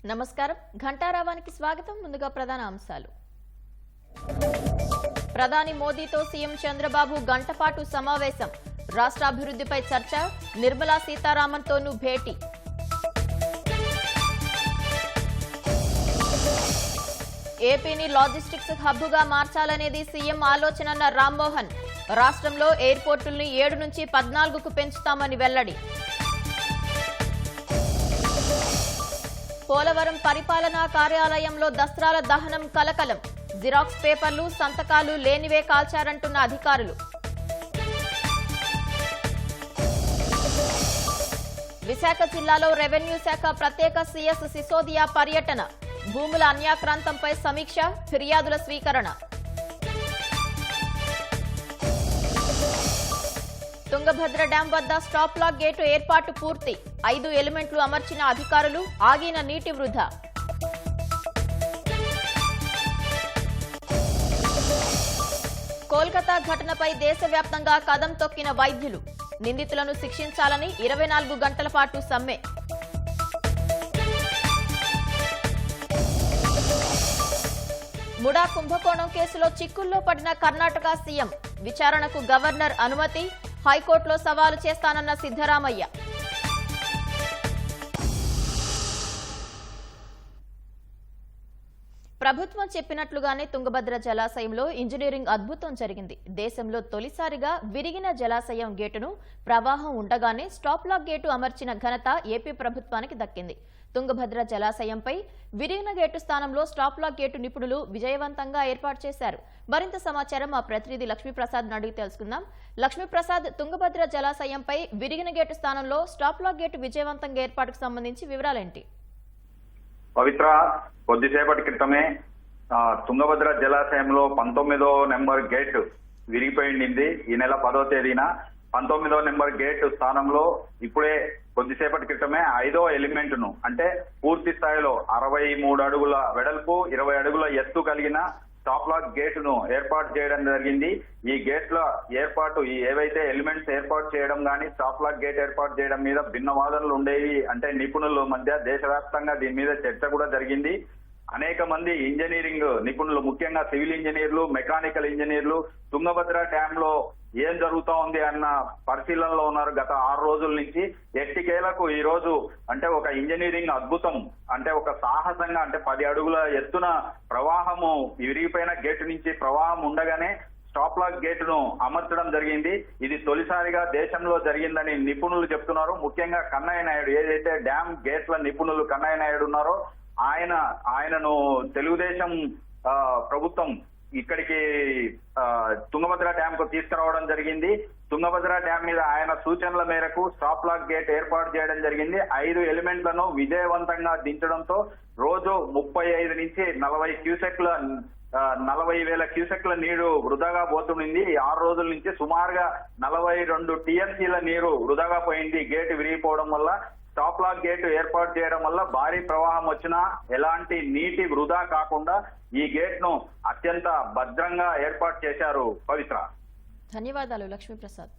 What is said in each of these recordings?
నమస్కారం ఘంటారావానికి స్వాగతం ముందుగా ప్రధాన అంశాలు ప్రధాని మోదీతో సీఎం చంద్రబాబు గంటపాటు సమావేశం రాష్ట్ర అభివృద్ధిపై చర్చ నిర్మలా సీతారామన్తోనూ భేటీ ఏపీని లాజిస్టిక్స్ హబ్గా మార్చాలనేది సీఎం ఆలోచనన్న రామ్మోహన్ రాష్ట్రంలో ఎయిర్పోర్టుల్ని 7 నుంచి 14కు పెంచుతామని వెల్లడి పోలవరం పరిపాలనా కార్యాలయంలో దస్త్రాల దహనం కలకలం జిరాక్స్ పేపర్లు సంతకాలు లేనివే కాల్చారంటున్న అధికారులు విశాఖ జిల్లాలో రెవెన్యూ శాఖ ప్రత్యేక సీఎస్ సిసోదియా పర్యటన భూముల అన్యాక్రాంతంపై సమీక్ష ఫిర్యాదుల స్వీకరణ తుంగభద్ర డ్యాం వద్ద స్టాప్ లాక్ గేటు ఏర్పాటు పూర్తి 5 ఎలిమెంట్లు అమర్చిన అధికారులు ఆగిన నీటి వృధా కోల్కతా ఘటనపై దేశవ్యాప్తంగా కదం తొక్కిన వైద్యులు నిందితులను శిక్షించాలని 24 గంటల పాటు సమ్మె ముడా కుంభకోణం కేసులో చిక్కుల్లో పడిన కర్ణాటక సీఎం విచారణకు గవర్నర్ అనుమతి హైకోర్టులో సవాలు చేస్తానన్న సిద్ధరామయ్య ప్రభుత్వం చెప్పినట్లుగానే తుంగభద్ర జలాశయంలో ఇంజనీరింగ్ అద్భుతం జరిగింది దేశంలో తొలిసారిగా విరిగిన జలాశయం గేటును ప్రవాహం ఉండగానే స్టాప్ లాక్ గేటు అమర్చిన ఘనత ఏపీ ప్రభుత్వానికి దక్కింది తుంగభద్ర జలాశయంపై విరిగిన గేటు స్థానంలో స్టాప్ లాక్ గేటు నిపుణులు విజయవంతంగా ఏర్పాటు చేశారు మరింత సమాచారం మా ప్రతినిధి లక్ష్మీప్రసాద్ అడిగి తెలుసుకుందాం లక్ష్మీప్రసాద్ తుంగభద్ర జలాశయంపై విరిగిన గేటు స్థానంలో స్టాప్ లాక్ గేటు విజయవంతంగా ఏర్పాటుకు సంబంధించి వివరాలేంటి పవిత్ర కొద్దిసేపటి క్రితమే తుంగభద్ర జలాశయంలో 19వ నెంబర్ గేట్ విరిగిపోయింది ఈ నెల 10వ తేదీన 19వ నెంబర్ గేట్ స్థానంలో ఇప్పుడే కొద్దిసేపటి క్రితమే 5వ ఎలిమెంట్ ను అంటే పూర్తి స్థాయిలో 63 అడుగుల వెడల్పు 20 అడుగుల ఎత్తు కలిగిన స్టాప్ లాక్ గేట్ ను ఏర్పాటు చేయడం జరిగింది ఈ గేట్ల ఏర్పాటు ఈ ఏవైతే ఎలిమెంట్స్ ఏర్పాటు చేయడం కానీ స్టాప్ లాక్ గేట్ ఏర్పాటు చేయడం మీద భిన్న వాదనలు ఉండేవి అంటే నిపుణుల మధ్య దేశవ్యాప్తంగా దీని మీద చర్చ కూడా జరిగింది అనేక మంది ఇంజనీరింగ్ నిపుణులు ముఖ్యంగా సివిల్ ఇంజనీర్లు మెకానికల్ ఇంజనీర్లు తుంగభద్ర డ్యామ్ లో ఏం జరుగుతా ఉంది అన్న పరిశీలనలో ఉన్నారు గత 6 రోజుల నుంచి ఎట్టికేలకు ఈ రోజు అంటే ఒక ఇంజనీరింగ్ అద్భుతం అంటే ఒక సాహసంగా అంటే 10 అడుగుల ఎత్తున ప్రవాహము విరిగిపోయిన గేటు నుంచి ప్రవాహం ఉండగానే స్టాప్ లాక్ గేట్ ను అమర్చడం జరిగింది ఇది తొలిసారిగా దేశంలో జరిగిందని నిపుణులు చెప్తున్నారు ముఖ్యంగా కన్నయ్య నాయుడు ఏదైతే డ్యామ్ గేట్ల నిపుణులు కన్నయ్య నాయుడు ఉన్నారో ఆయనను తెలుగుదేశం ప్రభుత్వం ఇక్కడికి తుంగభద్ర డ్యామ్ కు తీసుకురావడం జరిగింది తుంగభద్ర డ్యామ్ మీద ఆయన సూచనల మేరకు స్టాప్ లాక్ గేట్ ఏర్పాటు చేయడం జరిగింది 5 ఎలిమెంట్లను విజయవంతంగా దించడంతో రోజు 35 నుంచి 40 క్యూసెక్ల 40,000 క్యూసెక్ల నీరు వృధాగా పోతుంది 6 రోజుల నుంచి సుమారుగా 42 టీఎంసీల నీరు వృధాగా పోయింది గేటు విరిగిపోవడం వల్ల స్టాప్ లాక్ గేటు ఏర్పాటు చేయడం వల్ల భారీ ప్రవాహం వచ్చినా ఎలాంటి నీటి వృధా కాకుండా ఈ గేట్ ను అత్యంత భద్రంగా ఏర్పాటు చేశారు పవిత్ర ధన్యవాదాలు లక్ష్మీప్రసాద్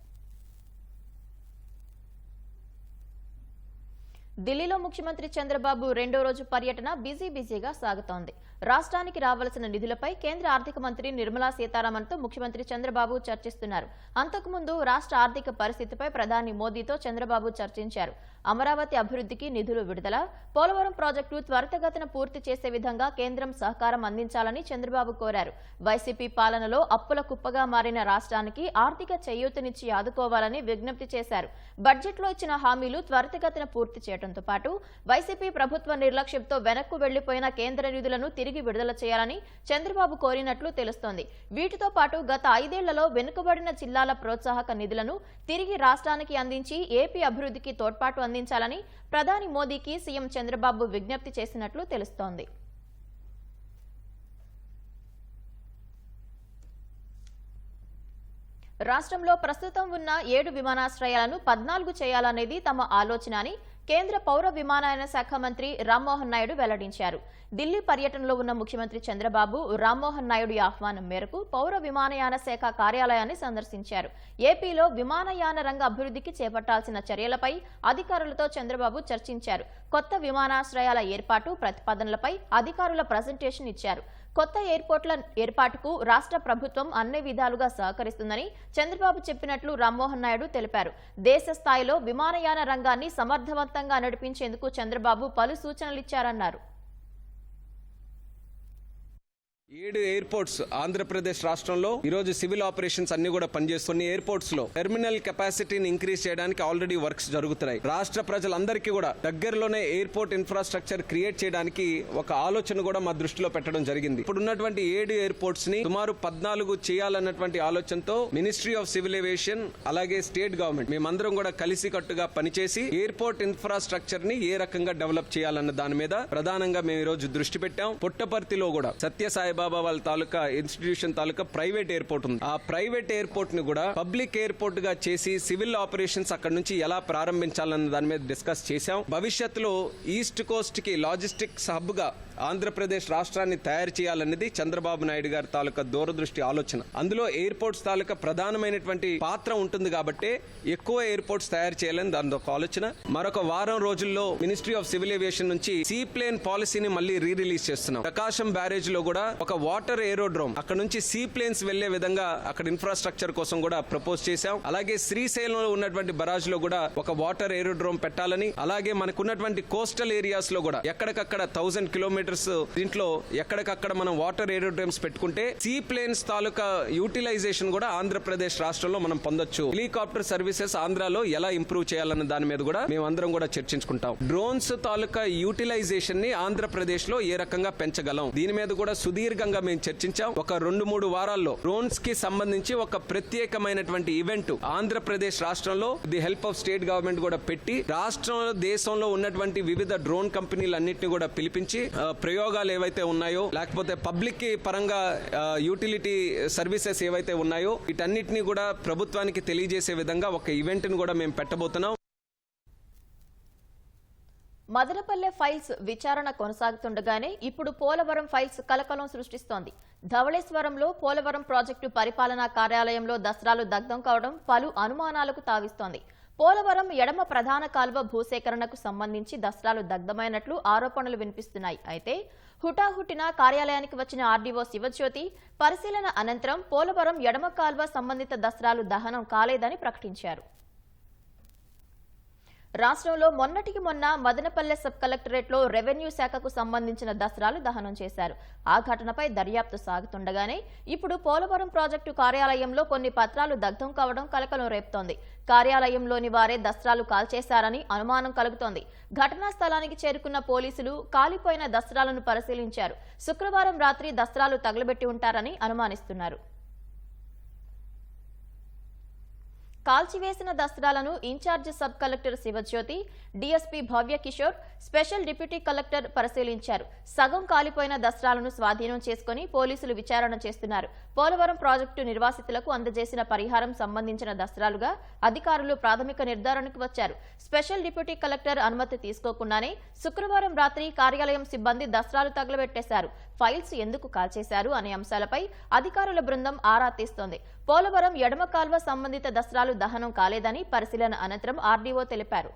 ఢిల్లీలో ముఖ్యమంత్రి చంద్రబాబు రెండో రోజు పర్యటన బిజీగా సాగుతోంది రాష్ట్రానికి రావాల్సిన నిధులపై కేంద్ర ఆర్థిక మంత్రి నిర్మలా సీతారామన్తో ముఖ్యమంత్రి చంద్రబాబు చర్చిస్తున్నారు అంతకుముందు రాష్ట్ర ఆర్థిక పరిస్థితిపై ప్రధాని మోదీతో చంద్రబాబు చర్చించారు అమరావతి అభివృద్ధికి నిధులు విడుదల పోలవరం ప్రాజెక్టు త్వరితగతిన పూర్తి చేసే విధంగా కేంద్రం సహకారం అందించాలని చంద్రబాబు కోరారు వైసీపీ పాలనలో అప్పుల కుప్పగా మారిన రాష్ట్రానికి ఆర్థిక చేయూతనిచ్చి ఆదుకోవాలని విజ్ఞప్తి చేశారు బడ్జెట్లో ఇచ్చిన హామీలు త్వరితగతిన పూర్తి చేయడంతో పాటు వైసీపీ ప్రభుత్వ నిర్లక్ష్యంతో వెనక్కు వెళ్లిపోయిన కేంద్ర నిధులను తిరిగి విడుదల చేయాలని చంద్రబాబు కోరినట్లు తెలుస్తోంది వీటితో పాటు గత 5 ఏళ్లలో వెనుకబడిన జిల్లాల ప్రోత్సాహక నిధులను తిరిగి రాష్ట్రానికి అందించి ఏపీ అభివృద్ధికి తోడ్పాటు అందించాలని ప్రధాని మోదీకి సీఎం చంద్రబాబు విజ్ఞప్తి చేసినట్లు తెలుస్తోంది రాష్ట్రంలో ప్రస్తుతం ఉన్న 7 విమానాశ్రయాలను 14 చేయాలనేది తమ ఆలోచన అని కేంద్ర పౌర విమానయాన శాఖ మంత్రి రామ్మోహన్ నాయుడు వెల్లడించారు. ఢిల్లీ పర్యటనలో ఉన్న ముఖ్యమంత్రి చంద్రబాబు రామ్మోహన్ నాయుడు ఆహ్వానం మేరకు పౌర విమానయాన శాఖ కార్యాలయాన్ని సందర్శించారు. ఏపీలో విమానయాన రంగ అభివృద్ధికి చేపట్టాల్సిన చర్యలపై అధికారులతో చంద్రబాబు చర్చించారు. కొత్త విమానాశ్రయాల ఏర్పాటు ప్రతిపాదనలపై అధికారుల ప్రజెంటేషన్ ఇచ్చారు. కొత్త ఎయిర్పోర్ట్ల ఏర్పాటుకు రాష్ట్ర ప్రభుత్వం అన్ని విధాలుగా సహకరిస్తుందని చంద్రబాబు చెప్పినట్లు రామ్మోహన్ నాయుడు తెలిపారు. దేశ స్థాయిలో విమానయాన రంగాన్ని సమర్థవంతంగా నడిపించేందుకు చంద్రబాబు పలు సూచనలిచ్చారన్నారు. 7 ఎయిర్పోర్ట్స్ ఆంధ్రప్రదేశ్ రాష్ట్రంలో ఈరోజు సివిల్ ఆపరేషన్స్ అన్ని కూడా పనిచేస్తున్న ఎయిర్పోర్ట్స్ లో టెర్మినల్ కెపాసిటీని ఇంక్రీజ్ చేయడానికి ఆల్రెడీ వర్క్స్ జరుగుతున్నాయి. రాష్ట్ర ప్రజలందరికీ కూడా దగ్గరలోనే ఎయిర్పోర్ట్ ఇన్ఫ్రాస్ట్రక్చర్ క్రియేట్ చేయడానికి ఒక ఆలోచన కూడా మా దృష్టిలో పెట్టడం జరిగింది. ఇప్పుడు ఉన్నటువంటి 7 ఎయిర్పోర్ట్స్ ని సుమారు 14 చేయాలన్నటువంటి ఆలోచనతో మినిస్ట్రీ ఆఫ్ సివిల్ ఏవియేషన్ అలాగే స్టేట్ గవర్నమెంట్ మేమందరం కూడా కలిసికట్టుగా పనిచేసి ఎయిర్పోర్ట్ ఇన్ఫ్రాస్ట్రక్చర్ ని ఏ రకంగా డెవలప్ చేయాలన్న దాని మీద ప్రధానంగా మేము ఈ రోజు దృష్టి పెట్టాం. పుట్టపర్తిలో కూడా సత్యసాయి బాబా వాళ్ళ తాలూకా ఇన్స్టిట్యూషన్ తాలూకా ప్రైవేట్ ఎయిర్పోర్ట్ ఉంది. ఆ ప్రైవేట్ ఎయిర్పోర్ట్ ని కూడా పబ్లిక్ ఎయిర్పోర్ట్ గా చేసి సివిల్ ఆపరేషన్స్ అక్కడ నుంచి ఎలా ప్రారంభించాలన్న దాని మీద డిస్కస్ చేశాం. భవిష్యత్తులో ఈస్ట్ కోస్ట్ కి లాజిస్టిక్స్ హబ్ గా ఆంధ్రప్రదేశ్ రాష్ట్రాన్ని తయారు చేయాలన్నది చంద్రబాబు నాయుడు గారి తాలూకా దూరదృష్టి ఆలోచన. అందులో ఎయిర్పోర్ట్స్ తాలూకా ప్రధానమైనటువంటి పాత్ర ఉంటుంది కాబట్టి ఎక్కువ ఎయిర్పోర్ట్స్ తయారు చేయాలని దాని ఒక ఆలోచన. మరొక వారం రోజుల్లో మినిస్ట్రీ ఆఫ్ సివిల్ ఏవియేషన్ నుంచి సీ ప్లేన్ పాలసీని మళ్ళీ రిలీజ్ చేస్తున్నాం. ప్రకాశం బ్యారేజ్ లో కూడా ఒక వాటర్ ఏరోడ్రోమ్ అక్కడ నుంచి సీ ప్లేన్స్ వెళ్లే విధంగా అక్కడ ఇన్ఫ్రాస్ట్రక్చర్ కోసం కూడా ప్రపోజ్ చేశాం. అలాగే శ్రీశైలంలో ఉన్నటువంటి బరాజ్ లో కూడా ఒక వాటర్ ఏరోడ్రోమ్ పెట్టాలని, అలాగే మనకున్నటువంటి కోస్టల్ ఏరియాస్ లో కూడా ఎక్కడికక్కడ 1000 కిలోమీటర్స్ దీంట్లో ఎక్కడికక్కడ మనం వాటర్ ఏరోడ్రోమ్స్ పెట్టుకుంటే సీ ప్లేన్స్ తాలూకా యూటిలైజేషన్ కూడా ఆంధ్రప్రదేశ్ రాష్ట్రంలో మనం పొందొచ్చు. హెలికాప్టర్ సర్వీసెస్ ఆంధ్రాలో ఎలా ఇంప్రూవ్ చేయాలన్న దాని మీద కూడా మేమందరం కూడా చర్చించుకుంటాం. డ్రోన్స్ తాలూకా యూటిలైజేషన్ ని ఆంధ్రప్రదేశ్ లో ఏ రకంగా పెంచగలం దీని మీద కూడా సుదీర్ఘంగా మేము చర్చించాం. ఒక 2-3 వారాల్లో డ్రోన్స్ కి సంబంధించి ఒక ప్రత్యేకమైనటువంటి ఈవెంట్ ఆంధ్రప్రదేశ్ రాష్ట్రంలో the help of state government కూడా పెట్టి రాష్ట్రంలో దేశంలో ఉన్నటువంటి వివిధ డ్రోన్ కంపెనీలన్నింటినీ కూడా పిలిపించి ప్రయోగాలు ఏవైతే ఉన్నాయో లేకపోతే పబ్లిక్ పరంగా యూటిలిటీ సర్వీసెస్ ఏవైతే ఉన్నాయో వీటన్నిటిని కూడా ప్రభుత్వానికి తెలియజేసే విధంగా ఒక ఈవెంట్ ని కూడా మేము పెట్టబోతున్నాం. మదనపల్లె ఫైల్స్ విచారణ కొనసాగుతుండగానే ఇప్పుడు పోలవరం ఫైల్స్ కలకలం సృష్టిస్తోంది. ధవళేశ్వరంలో పోలవరం ప్రాజెక్టు పరిపాలనా కార్యాలయంలో దసరాలు దగ్ధం కావడం పలు అనుమానాలకు తావిస్తోంది. పోలవరం ఎడమ ప్రధాన కాల్వ భూసేకరణకు సంబంధించి దసరాలు దగ్ధమైనట్లు ఆరోపణలు వినిపిస్తున్నాయి. అయితే హుటాహుటిన కార్యాలయానికి వచ్చిన ఆర్డీఓ శివజ్యోతి పరిశీలన అనంతరం పోలవరం ఎడమ కాల్వ సంబంధిత దసరాలు దహనం కాలేదని ప్రకటించారు. రాష్ట్రంలో మొన్నటికి మొన్న మదనపల్లె సబ్ కలెక్టరేట్లో రెవెన్యూ శాఖకు సంబంధించిన దసరాలు దహనం చేశారు. ఆ ఘటనపై దర్యాప్తు సాగుతుండగానే ఇప్పుడు పోలవరం ప్రాజెక్టు కార్యాలయంలో కొన్ని పత్రాలు దగ్ధం కావడం కలకలం రేపుతోంది. కార్యాలయంలోని వారే దసరాలు కాల్చేశారని అనుమానం కలుగుతోంది. ఘటనా స్థలానికి చేరుకున్న పోలీసులు కాలిపోయిన దసరాలను పరిశీలించారు. శుక్రవారం రాత్రి దసరాలు తగలబెట్టి ఉంటారని అనుమానిస్తున్నారు. కాల్చివేసిన దసరాలను in-charge sub collector Sivajyothi, DSP Bhavya Kishore, special deputy collector పరిశీలించారు. సగం కాలిపోయిన దసరాలను స్వాధీనం చేసుకుని పోలీసులు విచారణ చేస్తున్నారు. పోలవరం ప్రాజెక్టు నిర్వాసితులకు అందజేసిన పరిహారం సంబంధించిన దసరాలుగా అధికారులు ప్రాథమిక నిర్ధారణకు వచ్చారు. స్పెషల్ డిప్యూటీ కలెక్టర్ అనుమతి తీసుకోకుండానే శుక్రవారం రాత్రి కార్యాలయం సిబ్బంది దసరాలు తగలబెట్టేశారు. ఫైల్స్ ఎందుకు కాల్చేశారు అనే అంశాలపై అధికారుల బృందం ఆరా తీస్తోంది. పోలవరం ఎడమ కాల్వ సంబంధిత దసరాలు దహనం కాలేదని పరిశీలన అనంతరం ఆర్డీఓ తెలిపారు.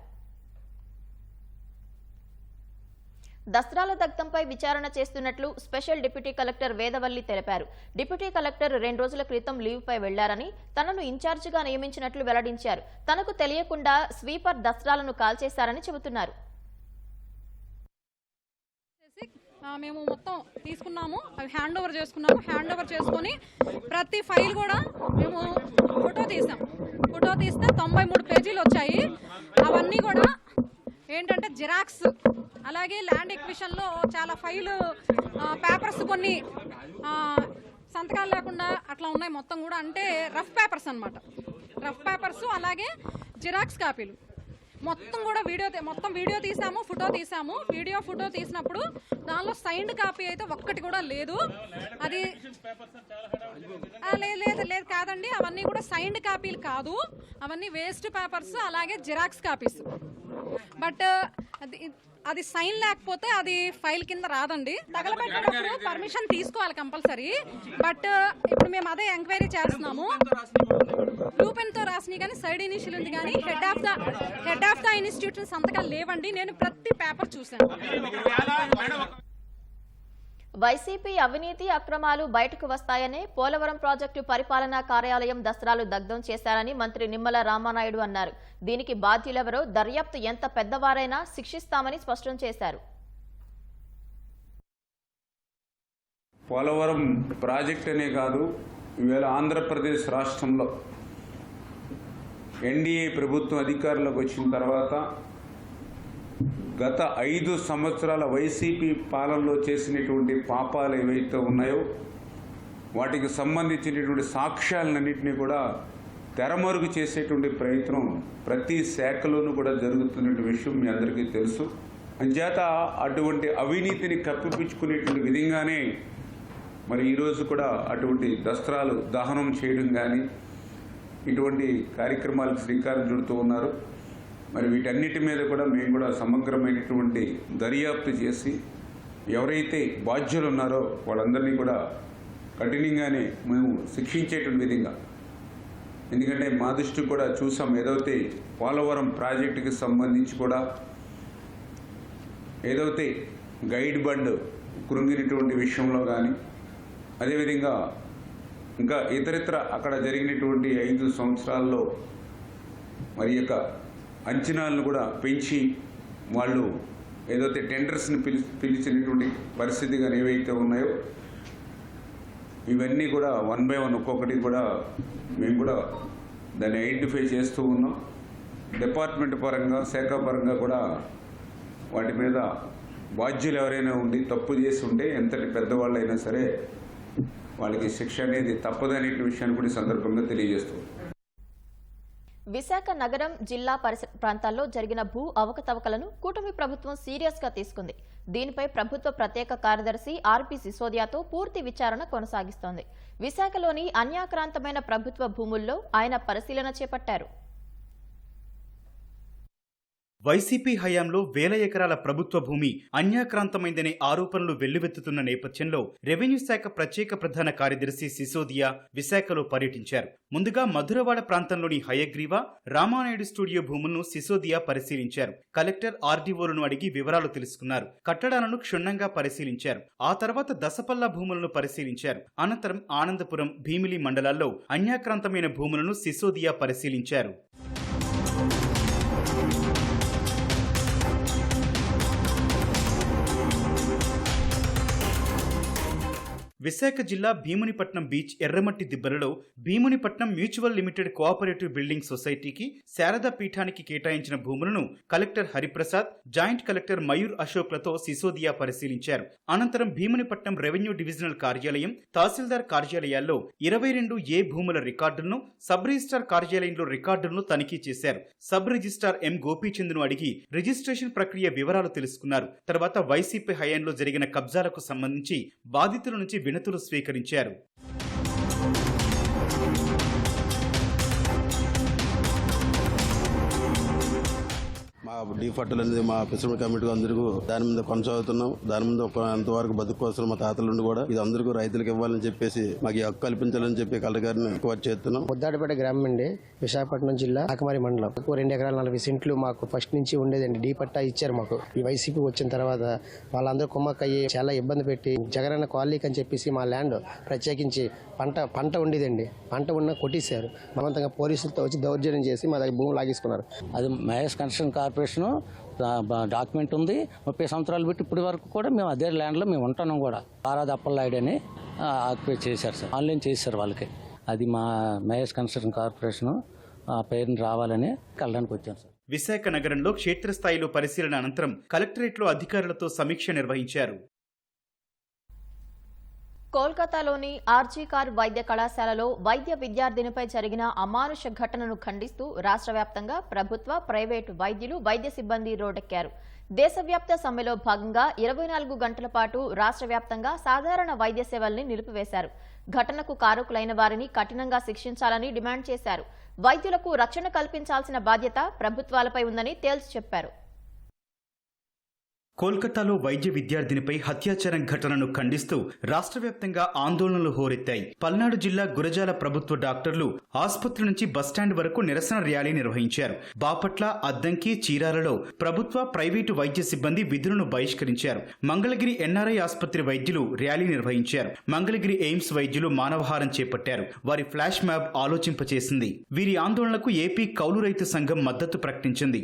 దసరాల దగ్ధంపై విచారణ చేస్తున్నట్లు స్పెషల్ డిప్యూటీ కలెక్టర్ వేదవల్లి తెలిపారు. డిప్యూటీ కలెక్టర్ 2 రోజుల క్రితం లీవ్పై వెళ్లారని, తనను ఇన్ఛార్జిగా నియమించినట్లు వెల్లడించారు. తనకు తెలియకుండా స్వీపర్ దసరాలను కాల్చేశారని చెబుతున్నారు. మేము మొత్తం తీసుకున్నాము, అవి హ్యాండ్ ఓవర్ చేసుకున్నాము. హ్యాండ్ ఓవర్ చేసుకొని ప్రతి ఫైల్ కూడా మేము ఫోటో తీస్తే 93 పేజీలు వచ్చాయి. అవన్నీ కూడా ఏంటంటే జిరాక్స్, అలాగే ల్యాండ్ ఎక్విజిషన్లో చాలా ఫైలు పేపర్స్ కొన్ని సంతకాలు లేకుండా అట్లా ఉన్నాయి. మొత్తం కూడా అంటే రఫ్ పేపర్స్ అన్నమాట. రఫ్ పేపర్స్ అలాగే జిరాక్స్ కాపీలు మొత్తం కూడా వీడియో తీసాము, ఫోటో తీసినప్పుడు దానిలో సైన్డ్ కాపీ అయితే ఒక్కటి కూడా లేదు. అది లేదు కాదండి, అవన్నీ కూడా సైన్డ్ కాపీలు కాదు, అవన్నీ వేస్ట్ పేపర్స్, అలాగే జిరాక్స్ కాపీస్. బట్ అది సైన్ లేకపోతే అది ఫైల్ కింద రాదండి. తగలబెట్టేటప్పుడు పర్మిషన్ తీసుకోవాలి కంపల్సరీ. బట్ ఇప్పుడు మేము అదే ఎంక్వైరీ చేస్తున్నాము. బ్లూ పెన్ తో రాసినాయి కానీ సైడ్ ఇనిషియల్ ఉంది కానీ హెడ్ ఆఫ్ ద ఇన్స్టిట్యూషన్ సంతకాలు లేవండి. నేను ప్రతి పేపర్ చూశాను. వైసీపీ అవినీతి అక్రమాలు బయటకు వస్తాయనే పోలవరం ప్రాజెక్టు పరిపాలనా కార్యాలయం దస్త్రాలు దగ్ధం చేశారని మంత్రి నిమ్మల రామానాయుడు అన్నారు. దీనికి బాధ్యులెవరో దర్యాప్తు ఎంత పెద్దవారైనా శిక్షిస్తామని స్పష్టం చేశారు. పోలవరం ప్రాజెక్ట్ అనే కాదు, ఈవేళ ఆంధ్రప్రదేశ్ రాష్ట్రంలో ఎన్డీఏ ప్రభుత్వం అధికారంలోకి వచ్చిన తర్వాత గత 5 సంవత్సరాల వైసీపీ పాలనలో చేసినటువంటి పాపాలు ఏవైతే ఉన్నాయో వాటికి సంబంధించినటువంటి సాక్ష్యాలన్నింటినీ కూడా తెరమరుగు చేసేటువంటి ప్రయత్నం ప్రతి శాఖలోనూ కూడా జరుగుతున్న విషయం మీ అందరికీ తెలుసు. అంచేత అటువంటి అవినీతిని కప్పిపుచ్చుకునేటువంటి విధంగానే మరి ఈరోజు కూడా అటువంటి దస్త్రాలు దహనం చేయడం కానీ ఇటువంటి కార్యక్రమాలకు శ్రీకారం చుడుతూ ఉన్నారు. మరి వీటన్నిటి మీద కూడా మేము కూడా సమగ్రమైనటువంటి దర్యాప్తు చేసి ఎవరైతే బాధ్యులు ఉన్నారో వాళ్ళందరినీ కూడా కఠినంగానే మేము శిక్షించేటువంటి విధంగా, ఎందుకంటే మా దృష్టికి కూడా చూసాం, ఏదైతే పోలవరం ప్రాజెక్టుకి సంబంధించి కూడా ఏదైతే గైడ్ బండ్ కృంగినటువంటి విషయంలో కానీ, అదేవిధంగా ఇంకా ఇతరితర అక్కడ జరిగినటువంటి 5 సంవత్సరాల్లో మరి యొక్క అంచనాలను కూడా పెంచి వాళ్ళు ఏదైతే టెండర్స్ని పిలిచినటువంటి పరిస్థితి కానీ ఏవైతే ఉన్నాయో ఇవన్నీ కూడా 1 by 1 ఒక్కొక్కటి కూడా మేము కూడా దాన్ని ఐడెంటిఫై చేస్తూ ఉన్నాం. డిపార్ట్మెంట్ పరంగా, శాఖ పరంగా కూడా వాటి మీద బాధ్యులు ఎవరైనా ఉండి తప్పు చేసి ఉంటే ఎంతటి పెద్దవాళ్ళు అయినా సరే వాళ్ళకి శిక్ష అనేది తప్పదనే విషయాన్ని కూడా సందర్భంగా తెలియజేస్తాం. విశాఖ నగరం, జిల్లా పరిసర ప్రాంతాల్లో జరిగిన భూ అవకతవకలను కూటమి ప్రభుత్వం సీరియస్ గా తీసుకుంది. దీనిపై ప్రభుత్వ ప్రత్యేక కార్యదర్శి ఆర్పి సిసోదియాతో పూర్తి విచారణ కొనసాగిస్తోంది. విశాఖలోని అన్యాక్రాంతమైన ప్రభుత్వ భూముల్లో ఆయన పరిశీలన చేపట్టారు. వైసీపీ హయాంలో వేల ఎకరాల ప్రభుత్వ భూమి అన్యాక్రాంతమైందనే ఆరోపణలు వెల్లువెత్తుతున్న నేపథ్యంలో రెవెన్యూ శాఖ ప్రత్యేక ప్రధాన కార్యదర్శి సిసోదియా విశాఖలో పర్యటించారు. ముందుగా మధురవాడ ప్రాంతంలోని హయగ్రీవ, రామానాయుడు స్టూడియో భూములను సిసోదియా పరిశీలించారు. కలెక్టర్ ఆర్డీఓలను అడిగి వివరాలు తెలుసుకున్నారు. కట్టడాలను క్షుణ్ణంగా పరిశీలించారు. ఆ తర్వాత దసపల్లా భూములను పరిశీలించారు. అనంతరం ఆనందపురం, భీమిలి మండలాల్లో అన్యాక్రాంతమైన భూములను సిసోదియా పరిశీలించారు. విశాఖ జిల్లా భీమునిపట్నం బీచ్ ఎర్రమట్టి దిబ్బలలో Bheemunipatnam mutual limited cooperative building సొసైటీకి శారదా పీఠానికి కేటాయించిన భూములను collector Hariprasad, joint collector Mayur అశోక్లతో సిసోదియా పరిశీలించారు. అనంతరం భీమునిపట్నం రెవెన్యూ డివిజనల్ కార్యాలయం, తహసీల్దార్ కార్యాలయాల్లో 22A భూముల రికార్డులను, సబ్ రిజిస్టార్ కార్యాలయంలో రికార్డులను తనిఖీ చేశారు. సబ్ రిజిస్టార్ ఎం గోపీచంద్ను అడిగి రిజిస్ట్రేషన్ ప్రక్రియ వివరాలు తెలుసుకున్నారు. తర్వాత వైసీపీ హయాంలో జరిగిన కబ్జాలకు సంబంధించి బాధితుల నుంచి వినతులు స్వీకరించారు. మా డిఫాల్టర్లు అనేది మా ఫిషర్మెన్ కమిటీ అందరికీ దాని మీద కొనసాగుతున్నాం. దాని మీద అంతవరకు బతుకు కోసం మా తాతల నుండి కూడా ఇది అందరికీ రైతులకు ఇవ్వాలని చెప్పేసి మాకు ఈ హక్కు కల్పించాలని చెప్పి కలెక్టర్ గారిని రిక్వెస్ట్ చేస్తున్నాం. ముద్దాడిపేట గ్రామం అండి, విశాఖపట్నం జిల్లా ఆకమారి మండలం. 2 ఎకరాల 40 సెంట్లు మాకు ఫస్ట్ నుంచి ఉండేదండి. డీ పట్టా ఇచ్చారు మాకు. ఈ వైసీపీ వచ్చిన తర్వాత వాళ్ళందరూ కుమ్మక్కయ్యి చాలా ఇబ్బంది పెట్టి జగనన్న కాలనీకి అని చెప్పేసి మా ల్యాండ్ ప్రత్యేకించి పంట ఉండేదండి. పంట ఉన్న కొట్టేశారు. బలవంతంగా పోలీసులతో వచ్చి దౌర్జన్యం చేసి మా దగ్గర భూమి లాగేసుకున్నారు. అది మహేష్ కన్స్ట్రక్షన్ కార్పొరేషన్ డాక్యుమెంట్ ఉంది. 30 సంవత్సరాలు పెట్టి ఇప్పటి వరకు కూడా మేము అదే ల్యాండ్లో మేము ఉంటున్నాం కూడా. ఆరాధ అప్పలనాయుడు అని ఆక్యుపై చేశారు సార్, ఆన్లైన్ చేశారు వాళ్ళకి. అది మా మహేష్ కన్స్ట్రక్షన్ కార్పొరేషన్ పేరుని రావాలని కలడానికి వచ్చాం సార్. విశాఖ నగరంలో క్షేత్రస్థాయిలో పరిశీలన అనంతరం కలెక్టరేట్లో అధికారులతో సమీక్ష నిర్వహించారు. కోల్కతాలోని ఆర్జీ కార్ వైద్య కళాశాలలో వైద్య విద్యార్థినిపై జరిగిన అమానుష ఘటనను ఖండిస్తూ రాష్ట్ర వ్యాప్తంగా ప్రభుత్వ, ప్రైవేటు వైద్యులు, వైద్య సిబ్బంది రోడ్డెక్కారు. దేశవ్యాప్త సమ్మెలో భాగంగా 24 గంటల పాటు రాష్ట్ర వ్యాప్తంగా సాధారణ వైద్య సేవల్ని నిలిపివేశారు. ఘటనకు కారకులైన వారిని కఠినంగా శిక్షించాలని డిమాండ్ చేశారు. వైద్యులకు రక్షణ కల్పించాల్సిన బాధ్యత ప్రభుత్వాలపై ఉందని తేల్చి చెప్పారు. కోల్కతాలో వైద్య విద్యార్థినిపై హత్యాచారం ఘటనను ఖండిస్తూ రాష్ట్ర వ్యాప్తంగా ఆందోళనలు హోరెత్తాయి. పల్నాడు జిల్లా గురజాల ప్రభుత్వ డాక్టర్లు ఆసుపత్రి నుంచి బస్టాండ్ వరకు నిరసన ర్యాలీ నిర్వహించారు. బాపట్ల, అద్దంకి, చీరాలలో ప్రభుత్వ, ప్రైవేటు వైద్య సిబ్బంది విధులను బహిష్కరించారు. మంగళగిరి ఎన్ఆర్ఐ ఆసుపత్రి వైద్యులు ర్యాలీ నిర్వహించారు. మంగళగిరి ఎయిమ్స్ వైద్యులు మానవహారం చేపట్టారు. వారి ఫ్లాష్ మ్యాప్ ఆలోచింపచేసింది. వీరి ఆందోళనకు ఏపీ కౌలు రైతు సంఘం మద్దతు ప్రకటించింది.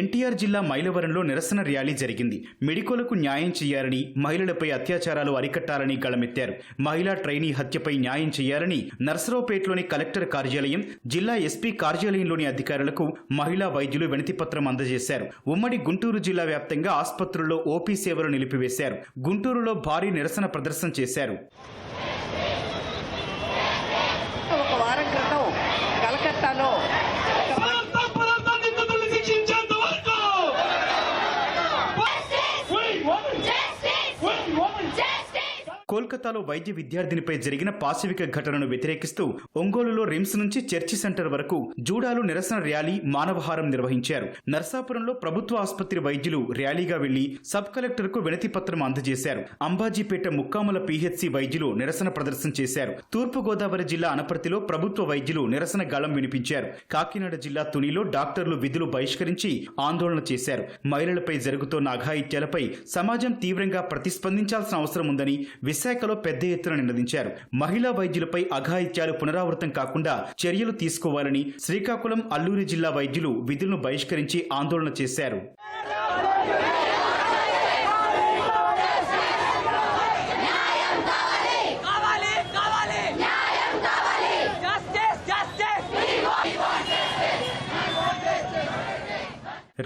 ఎన్టీఆర్ జిల్లా మైలవరంలో నిరసన ర్యాలీ జరిగింది. మెడికోలకు న్యాయం చేయాలని, మహిళలపై అత్యాచారాలు అరికట్టాలని గళమెత్తారు. మహిళా ట్రైనీ హత్యపై న్యాయం చేయాలని నర్సరావుపేటలోని కలెక్టర్ కార్యాలయం, జిల్లా ఎస్పీ కార్యాలయంలోని అధికారులకు మహిళా వైద్యులు వినతిపత్రం అందజేశారు. ఉమ్మడి గుంటూరు జిల్లా వ్యాప్తంగా ఆసుపత్రుల్లో ఓపీ సేవలు నిలిపివేశారు. గుంటూరులో భారీ నిరసన ప్రదర్శన చేశారు. ఒక వారం క్రితం కలకత్తాలో కోల్కతాలో వైద్య విద్యార్థినిపై జరిగిన పాశవిక ఘటనను వ్యతిరేకిస్తూ ఒంగోలులో రిమ్స్ నుంచి చర్చి సెంటర్ వరకు జూడాలు నిరసన ర్యాలీ, మానవహారం నిర్వహించారు. నర్సాపురంలో ప్రభుత్వ ఆసుపత్రి వైద్యులు ర్యాలీగా వెళ్లి సబ్ కలెక్టర్ కు వినతి పత్రం అందజేశారు. అంబాజీపేట ముక్కాముల పీహెచ్సీ వైద్యులు నిరసన ప్రదర్శన చేశారు. తూర్పుగోదావరి జిల్లా అనపర్తిలో ప్రభుత్వ వైద్యులు నిరసన గళం వినిపించారు. కాకినాడ జిల్లా తునిలో డాక్టర్లు విధులు బహిష్కరించి ఆందోళన చేశారు. మహిళలపై జరుగుతోన్న అఘాయిత్యాలపై సమాజం తీవ్రంగా ప్రతిస్పందించాల్సిన అవసరం ఉందని విశాఖలో పెద్ద ఎత్తున నినదించారు. మహిళా వైద్యులపై అఘాయిత్యాలు పునరావృతం కాకుండా చర్యలు తీసుకోవాలని శ్రీకాకుళం, అల్లూరి జిల్లా వైద్యులు విధులను బహిష్కరించి ఆందోళన చేశారు.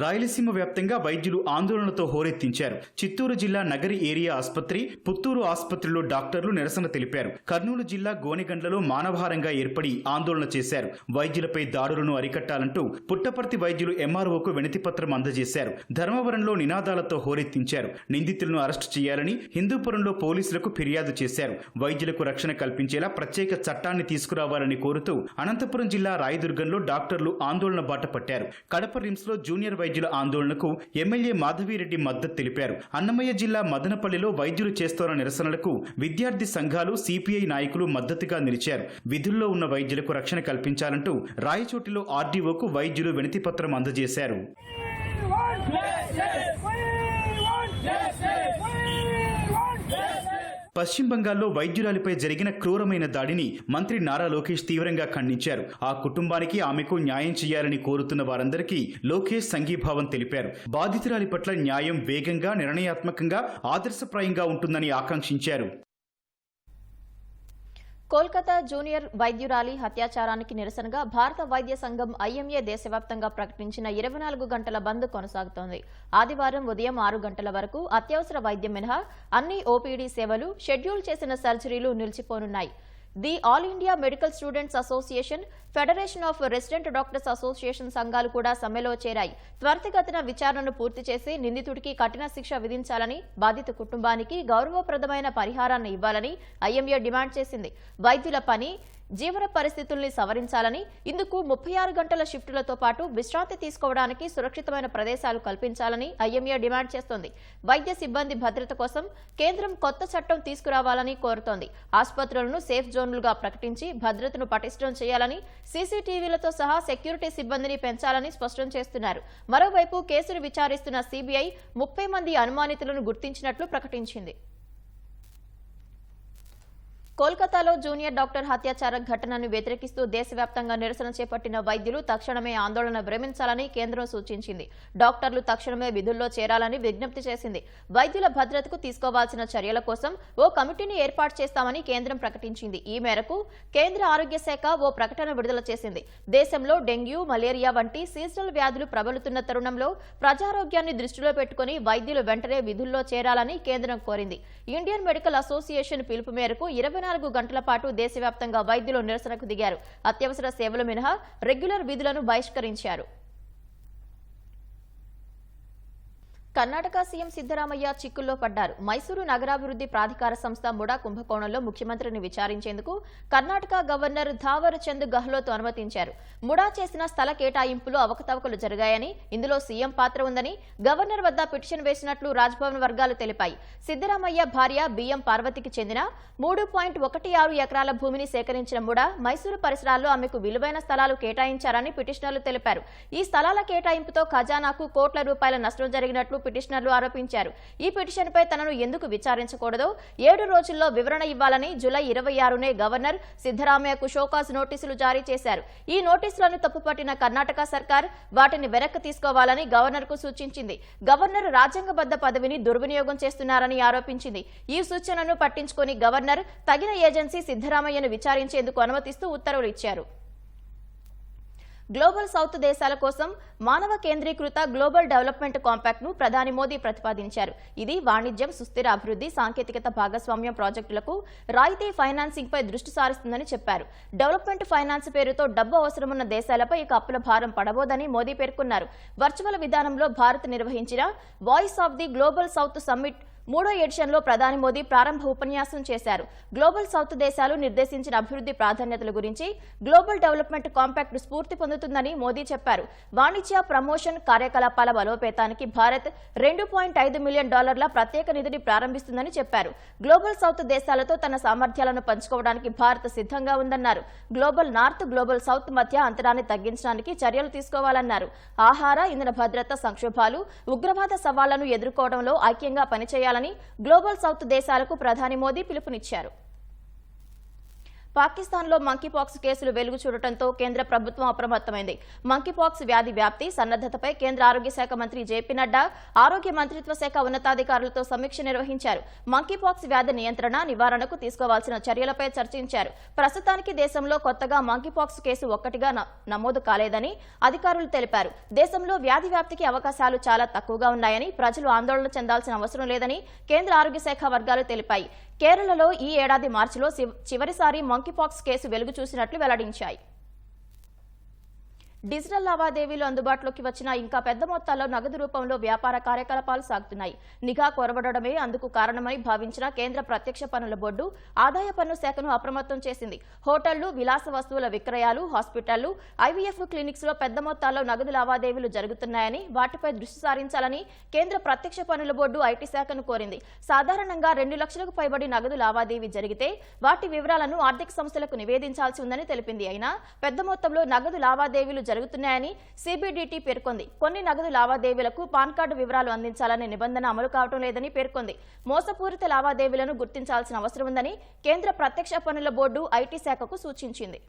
రాయలసీమ వ్యాప్తంగా వైద్యులు ఆందోళనతో హోరెత్తించారు. చిత్తూరు జిల్లా నగరి ఏరియా ఆసుపత్రి, పుత్తూరు ఆసుపత్రిలో డాక్టర్లు నిరసన తెలిపారు. కర్నూలు జిల్లా గోనెగండ్లలో మానవహారంగా ఏర్పడి ఆందోళన చేశారు. వైద్యులపై దాడులను అరికట్టాలంటూ పుట్టపర్తి వైద్యులు ఎంఆర్ఓకు వినతి పత్రం అందజేశారు. ధర్మవరంలో నినాదాలతో హోరెత్తించారు. నిందితులను అరెస్టు చేయాలని హిందూపురంలో పోలీసులకు ఫిర్యాదు చేశారు. వైద్యులకు రక్షణ కల్పించేలా ప్రత్యేక చట్టాన్ని తీసుకురావాలని కోరుతూ అనంతపురం జిల్లా రాయదుర్గంలో డాక్టర్లు ఆందోళన బాట పట్టారు. కడప రిమ్స్ లో జూనియర్ వైద్యుల ఆందోళనకు ఎమ్మెల్యే మాధవిరెడ్డి మద్దతు తెలిపారు. అన్నమయ్య జిల్లా మదనపల్లిలో వైద్యులు చేస్తోన్న నిరసనలకు విద్యార్థి సంఘాలు, సిపిఐ నాయకులు మద్దతుగా నిలిచారు. విధుల్లో ఉన్న వైద్యులకు రక్షణ కల్పించాలంటూ రాయచోటిలో ఆర్డీఓకు వైద్యులు వినతి పత్రం అందజేశారు. పశ్చిమ బంగాల్లో వైద్యురాలిపై జరిగిన క్రూరమైన దాడిని మంత్రి నారా లోకేష్ తీవ్రంగా ఖండించారు. ఆ కుటుంబానికి, ఆమెకు న్యాయం చేయాలని కోరుతున్న వారందరికీ లోకేష్ సంఘీభావం తెలిపారు. బాధితురాలి పట్ల న్యాయం వేగంగా, నిర్ణయాత్మకంగా, ఆదర్శప్రాయంగా ఉంటుందని ఆకాంక్షించారు. కోల్కతా జూనియర్ వైద్యురాలి హత్యాచారానికి నిరసనగా భారత వైద్య సంఘం ఐఎంఏ దేశవ్యాప్తంగా ప్రకటించిన 24 గంటల బంద్ కొనసాగుతోంది. ఆదివారం ఉదయం 6 గంటల వరకు అత్యవసర వైద్యం మినహా అన్ని ఓపీడీ సేవలు, షెడ్యూల్ చేసిన సర్జరీలు నిలిచిపోనున్నాయి. The all India medical students association, federation of resident doctors association సంఘాలు కూడా సమ్మెలో చేరాయి. త్వరితగతిన విచారణను పూర్తి చేసి నిందితుడికి కఠిన శిక్ష విధించాలని, బాధిత కుటుంబానికి గౌరవప్రదమైన పరిహారాన్ని ఇవ్వాలని ఐఎంఏ డిమాండ్ చేసింది. వైద్యుల పని, జీవన పరిస్థితుల్ని సవరించాలని, ఇందుకు 36 గంటల షిఫ్టులతో పాటు విశ్రాంతి తీసుకోవడానికి సురక్షితమైన ప్రదేశాలు కల్పించాలని ఐఎంఏ డిమాండ్ చేస్తోంది. వైద్య సిబ్బంది భద్రత కోసం కేంద్రం కొత్త చట్టం తీసుకురావాలని కోరుతోంది. ఆసుపత్రులను సేఫ్ జోన్లుగా ప్రకటించి భద్రతను పటిష్టం చేయాలని, సీసీటీవీలతో సహా సెక్యూరిటీ సిబ్బందిని పెంచాలని స్పష్టం చేస్తున్నారు. మరోవైపు కేసును విచారిస్తున్న సిబిఐ 30 మంది అనుమానితులను గుర్తించినట్లు ప్రకటించింది. కోల్కతాలో జూనియర్ డాక్టర్ హత్యాచార ఘటనను వ్యతిరేకిస్తూ దేశవ్యాప్తంగా నిరసన చేపట్టిన వైద్యులు తక్షణమే ఆందోళన విరమించాలని కేంద్రం సూచించింది. డాక్టర్లు తక్షణమే విధుల్లో చేరాలని విజ్ఞప్తి చేసింది. వైద్యుల భద్రతకు తీసుకోవాల్సిన చర్యల కోసం ఓ కమిటీని ఏర్పాటు చేస్తామని కేంద్రం ప్రకటించింది. ఈ మేరకు కేంద్ర ఆరోగ్య శాఖ ఓ ప్రకటన విడుదల చేసింది. దేశంలో డెంగ్యూ, మలేరియా వంటి సీజనల్ వ్యాధులు ప్రబలుతున్న తరుణంలో ప్రజారోగ్యాన్ని దృష్టిలో పెట్టుకుని వైద్యులు వెంటనే విధుల్లో చేరాలని కేంద్రం కోరింది. ఇండియన్ మెడికల్ అసోసియేషన్ పిలుపు మేరకు 24 గంటల పాటు దేశవ్యాప్తంగా వైద్యులు నిరసనకు దిగారు. అత్యవసర సేవలు మినహా రెగ్యులర్ విధులను బహిష్కరించారు. కర్ణాటక సీఎం సిద్దరామయ్య చిక్కుల్లో పడ్డారు. మైసూరు నగరాభివృద్ధి ప్రాధికార సంస్థ ముడా కుంభకోణంలో ముఖ్యమంత్రిని విచారించేందుకు కర్ణాటక గవర్నర్ థావర్ చంద్ గెహ్లోట్ అనుమతించారు. ముడా చేసిన స్థల కేటాయింపులో అవకతవకలు జరిగాయని, ఇందులో సీఎం పాత్ర ఉందని గవర్నర్ వద్ద పిటిషన్ వేసినట్లు రాజ్భవన్ వర్గాలు తెలిపాయి. సిద్దరామయ్య భార్య బిఎం పార్వతికి చెందిన 3.16 ఎకరాల భూమిని సేకరించిన ముడా మైసూరు పరిసరాల్లో ఆమెకు విలువైన స్థలాలు కేటాయించారని పిటిషనర్లు తెలిపారు. ఈ స్థలాల కేటాయింపుతో ఖజానాకు కోట్ల రూపాయల నష్టం జరిగినట్లు పిటిషనర్లు ఆరోపించారు. ఈ పిటిషన్పై తనను ఎందుకు విచారించకూడదో 7 రోజుల్లో వివరణ ఇవ్వాలని జూలై 26నే గవర్నర్ సిద్దరామయ్యకు షోకాజ్ నోటీసులు జారీ చేశారు. ఈ నోటీసులను తప్పుపట్టిన కర్ణాటక సర్కార్ వాటిని వెనక్కి తీసుకోవాలని గవర్నర్కు సూచించింది. గవర్నర్ రాజ్యాంగబద్ధ పదవిని దుర్వినియోగం చేస్తున్నారని ఆరోపించింది. ఈ సూచనను పట్టించుకొని గవర్నర్ తగిన ఏజెన్సీ సిద్దరామయ్యను విచారించేందుకు అనుమతిస్తూ ఉత్తర్వులు ఇచ్చారు. గ్లోబల్ సౌత్ దేశాల కోసం మానవ కేంద్రీకృత గ్లోబల్ డెవలప్మెంట్ కాంపాక్ట్ ను ప్రధాని మోదీ ప్రతిపాదించారు. ఇది వాణిజ్యం, సుస్థిర అభివృద్ధి, సాంకేతికత భాగస్వామ్యం ప్రాజెక్టులకు రాయితీ ఫైనాన్సింగ్ పై దృష్టి సారిస్తుందని చెప్పారు. డెవలప్మెంట్ ఫైనాన్స్ పేరుతో డబ్బు అవసరమున్న దేశాలపై ఇక అప్పుల భారం పడబోదని మోదీ పేర్కొన్నారు. వర్చువల్ విధానంలో భారత్ నిర్వహించిన voice of the global south summit 3వ ఎడిషన్లో ప్రధాని మోదీ ప్రారంభ ఉపన్యాసం చేశారు. గ్లోబల్ సౌత్ దేశాలు నిర్దేశించిన అభివృద్ధి ప్రాధాన్యతల గురించి గ్లోబల్ డెవలప్మెంట్ కాంపాక్ట్ స్ఫూర్తి పొందుతుందని మోదీ చెప్పారు. వాణిజ్య, ప్రమోషన్ కార్యకలాపాల బలోపేతానికి భారత్ $2.5 మిలియన్ ప్రత్యేక నిధిని ప్రారంభిస్తుందని చెప్పారు. గ్లోబల్ సౌత్ దేశాలతో తన సామర్థ్యాలను పంచుకోవడానికి భారత్ సిద్ధంగా ఉందన్నారు. గ్లోబల్ నార్త్, గ్లోబల్ సౌత్ మధ్య అంతరాన్ని తగ్గించడానికి చర్యలు తీసుకోవాలన్నారు. ఆహార, ఇంధన భద్రత సంక్షోభాలు, ఉగ్రవాద సవాళ్లను ఎదుర్కోవడంలో ఐక్యంగా పనిచేయాలని గ్లోబల్ సౌత్ దేశాలకు ప్రధాని మోదీ పిలుపునిచ్చారు. పాకిస్తాన్లో మంకీపాక్స్ కేసులు వెలుగు చూడటంతో కేంద్ర ప్రభుత్వం అప్రమత్తమైంది. మంకీపాక్స్ వ్యాధి వ్యాప్తి, సన్నద్ధతపై కేంద్ర ఆరోగ్య శాఖ మంత్రి జేపీ నడ్డా ఆరోగ్య మంత్రిత్వ శాఖ ఉన్నతాధికారులతో సమీక్ష నిర్వహించారు. మంకీపాక్స్ వ్యాధి నియంత్రణ, నివారణకు తీసుకోవాల్సిన చర్యలపై చర్చించారు. ప్రస్తుతానికి దేశంలో కొత్తగా మంకీపాక్స్ కేసు ఒక్కటిగా నమోదు కాలేదని అధికారులు తెలిపారు. దేశంలో వ్యాధి వ్యాప్తికి అవకాశాలు చాలా తక్కువగా ఉన్నాయని, ప్రజలు ఆందోళన చెందాల్సిన అవసరం లేదని కేంద్ర ఆరోగ్య శాఖ వర్గాలు తెలిపాయి. కేరళలో ఈ ఏడాది మార్చిలో చివరిసారి మంకీపాక్స్ కేసు వెలుగు చూసినట్లు వెల్లడించాయి. డిజిటల్ లావాదేవీలు అందుబాటులోకి వచ్చినా ఇంకా పెద్ద మొత్తాల్లో నగదు రూపంలో వ్యాపార కార్యకలాపాలు సాగుతున్నాయి. నిఘా కొరబడమే అందుకు కారణమని భావించిన కేంద్ర ప్రత్యక్ష పన్నుల బోర్డు ఆదాయ పన్ను శాఖను అప్రమత్తం చేసింది. హోటళ్లు, విలాస వస్తువుల విక్రయాలు, హాస్పిటళ్లు, ఐవీఎఫ్ క్లినిక్స్ లో పెద్ద మొత్తాల్లో నగదు లావాదేవీలు జరుగుతున్నాయని, వాటిపై దృష్టి సారించాలని కేంద్ర ప్రత్యక్ష పన్నుల బోర్డు ఐటీ శాఖను కోరింది. సాధారణంగా 2 లక్షలకు పైబడి నగదు లావాదేవీ జరిగితే వాటి వివరాలను ఆర్థిక సంస్థలకు నివేదించాల్సి ఉందని తెలిపింది. అయినా పెద్ద మొత్తంలో నగదు లావాదేవీలు జరుగుతున్నాయని సిబిడిటి పేర్కొంది. కొన్ని నగదు లావాదేవీలకు పాన్ కార్డు వివరాలు అందించాలనే నిబంధన అమలు కావడం లేదని పేర్కొంది. మోసపూరిత లావాదేవీలను గుర్తించాల్సిన అవసరం ఉందని కేంద్ర ప్రత్యక్ష పన్నుల బోర్డు ఐటీ శాఖకు సూచించింది.